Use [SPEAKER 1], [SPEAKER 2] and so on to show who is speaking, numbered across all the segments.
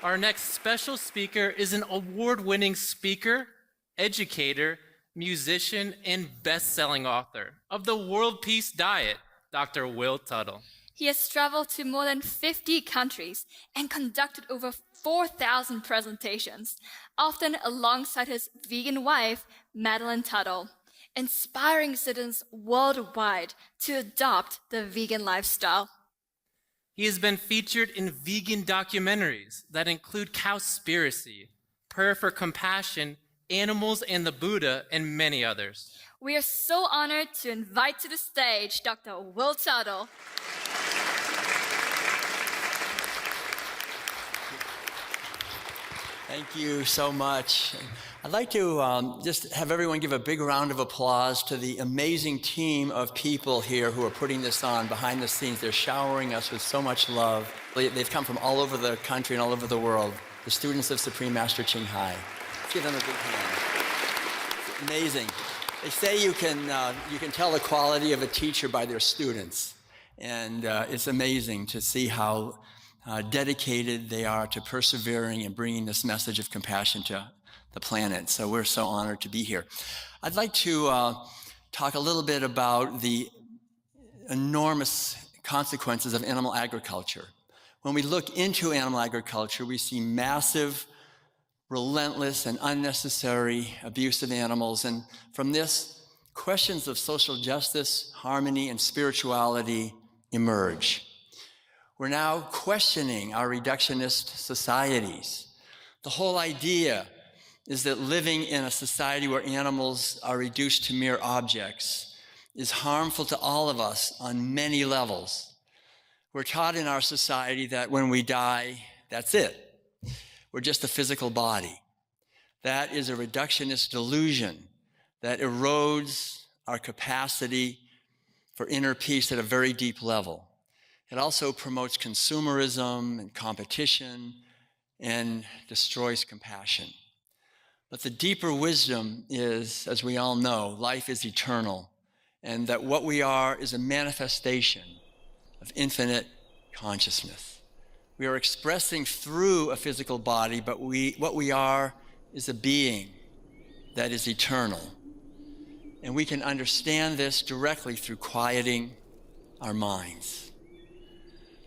[SPEAKER 1] Our next special speaker is an award-winning speaker, educator, musician, and best-selling author of the World Peace Diet, Dr. Will Tuttle.
[SPEAKER 2] He has traveled to more than 50 countries and conducted over 4,000 presentations, often alongside his vegan wife, Madeline Tuttle, inspiring citizens worldwide to adopt the vegan lifestyle.
[SPEAKER 1] He has been featured in vegan documentaries that include Cowspiracy, Prayer for Compassion, Animals and the Buddha, and many others.
[SPEAKER 2] We are so honored to invite to the stage Dr. Will Tuttle.
[SPEAKER 3] Thank you so much. I'd like to just have everyone give a big round of applause to the amazing team of people here who are putting this on behind the scenes. They're showering us with so much love. They've come from all over the country and all over the world. The students of Supreme Master Ching. Let's give them a big hand. It's amazing. They say you can tell the quality of a teacher by their students. And it's amazing to see how dedicated they are to persevering and bringing this message of compassion to the planet. So we're so honored to be here. I'd like to talk a little bit about the enormous consequences of animal agriculture. When we look into animal agriculture, we see massive, relentless, and unnecessary abuse of animals. And from this, questions of social justice, harmony, and spirituality emerge. We're now questioning our reductionist societies. The whole idea is that living in a society where animals are reduced to mere objects is harmful to all of us on many levels. We're taught in our society that when we die, that's it. We're just a physical body. That is a reductionist delusion that erodes our capacity for inner peace at a very deep level. It also promotes consumerism and competition and destroys compassion. But the deeper wisdom is, as we all know, life is eternal, and that what we are is a manifestation of infinite consciousness. We are expressing through a physical body, but what we are is a being that is eternal. And we can understand this directly through quieting our minds.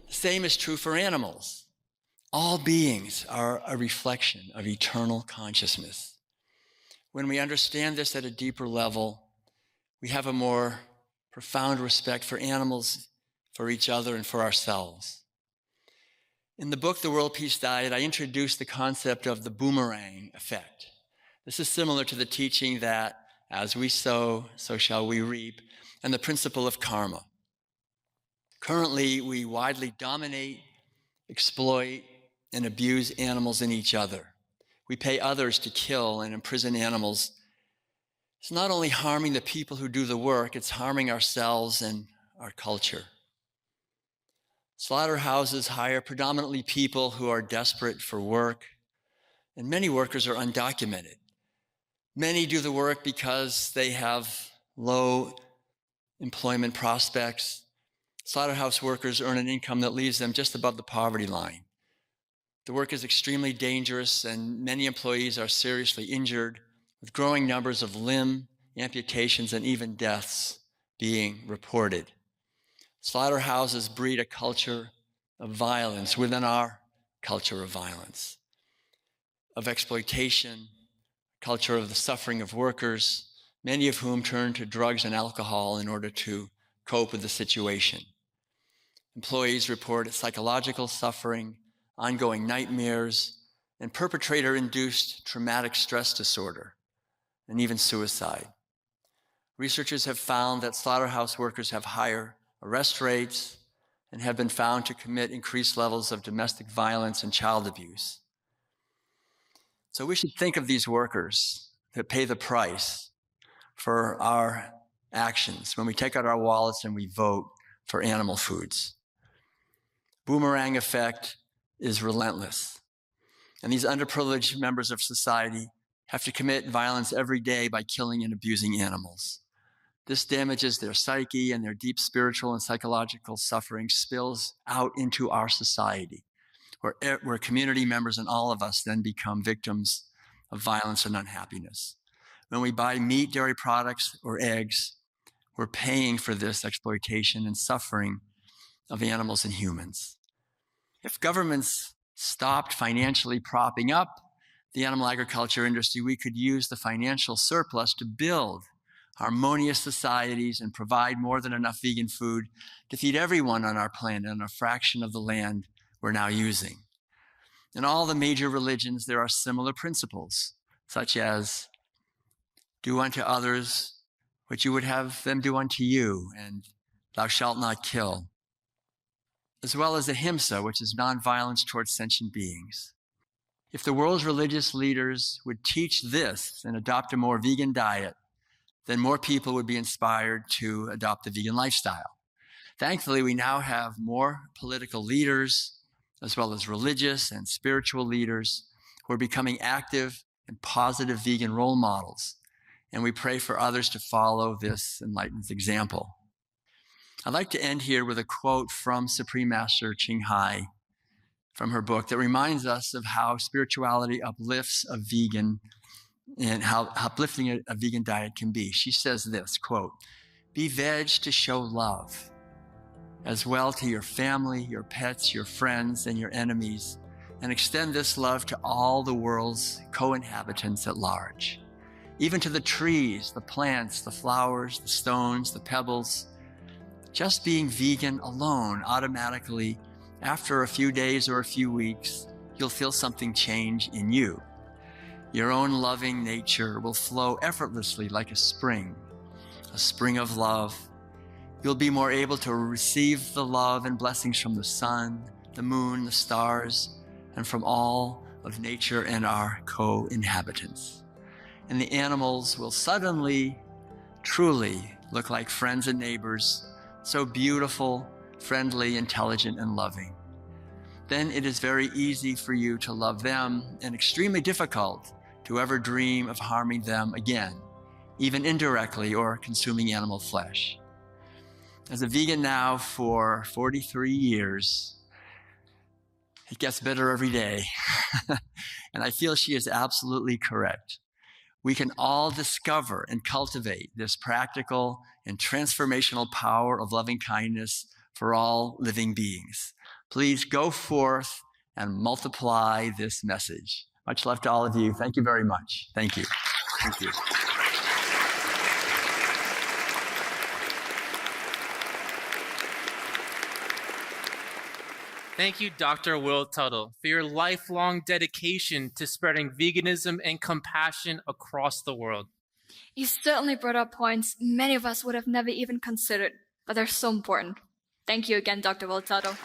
[SPEAKER 3] The same is true for animals. All beings are a reflection of eternal consciousness. When we understand this at a deeper level, we have a more profound respect for animals, for each other, and for ourselves. In the book, The World Peace Diet, I introduced the concept of the boomerang effect. This is similar to the teaching that as we sow, so shall we reap, and the principle of karma. Currently, we widely dominate, exploit, and abuse animals and each other. We pay others to kill and imprison animals. It's not only harming the people who do the work, it's harming ourselves and our culture. Slaughterhouses hire predominantly people who are desperate for work, and many workers are undocumented. Many do the work because they have low employment prospects. Slaughterhouse workers earn an income that leaves them just above the poverty line. The work is extremely dangerous, and many employees are seriously injured, with growing numbers of limb amputations and even deaths being reported. Slaughterhouses breed a culture of violence within our culture of violence, of exploitation, culture of the suffering of workers, many of whom turn to drugs and alcohol in order to cope with the situation. Employees report psychological suffering, ongoing nightmares, and perpetrator-induced traumatic stress disorder, and even suicide. Researchers have found that slaughterhouse workers have higher arrest rates and have been found to commit increased levels of domestic violence and child abuse. So we should think of these workers that pay the price for our actions when we take out our wallets and we vote for animal foods. Boomerang effect is relentless. And these underprivileged members of society have to commit violence every day by killing and abusing animals. This damages their psyche, and their deep spiritual and psychological suffering spills out into our society. where community members and all of us then become victims of violence and unhappiness. When we buy meat, dairy products, or eggs, we're paying for this exploitation and suffering of animals and humans. If governments stopped financially propping up the animal agriculture industry, we could use the financial surplus to build harmonious societies and provide more than enough vegan food to feed everyone on our planet on a fraction of the land we're now using. In all the major religions, there are similar principles, such as do unto others what you would have them do unto you, and thou shalt not kill, as well as ahimsa, which is nonviolence towards sentient beings. If the world's religious leaders would teach this and adopt a more vegan diet, then more people would be inspired to adopt the vegan lifestyle. Thankfully, we now have more political leaders, as well as religious and spiritual leaders, who are becoming active and positive vegan role models. And we pray for others to follow this enlightened example. I'd like to end here with a quote from Supreme Master Ching from her book that reminds us of how spirituality uplifts a vegan and how uplifting a vegan diet can be. She says this, quote, "Be veg to show love as well to your family, your pets, your friends, and your enemies, and extend this love to all the world's co-inhabitants at large, even to the trees, the plants, the flowers, the stones, the pebbles. Just being vegan alone automatically, after a few days or a few weeks, you'll feel something change in you. Your own loving nature will flow effortlessly like a spring of love. You'll be more able to receive the love and blessings from the sun, the moon, the stars, and from all of nature and our co-inhabitants. And the animals will suddenly, truly look like friends and neighbors, so beautiful, friendly, intelligent, and loving. Then it is very easy for you to love them and extremely difficult to ever dream of harming them again, even indirectly or consuming animal flesh." As a vegan now for 43 years, it gets better every day. And I feel she is absolutely correct. We can all discover and cultivate this practical and transformational power of loving kindness for all living beings. Please go forth and multiply this message. Much love to all of you. Thank you very much. Thank you. Thank you.
[SPEAKER 1] Thank you, Dr. Will Tuttle, for your lifelong dedication to spreading veganism and compassion across the world.
[SPEAKER 2] You certainly brought up points many of us would have never even considered, but they're so important. Thank you again, Dr. Will Tuttle.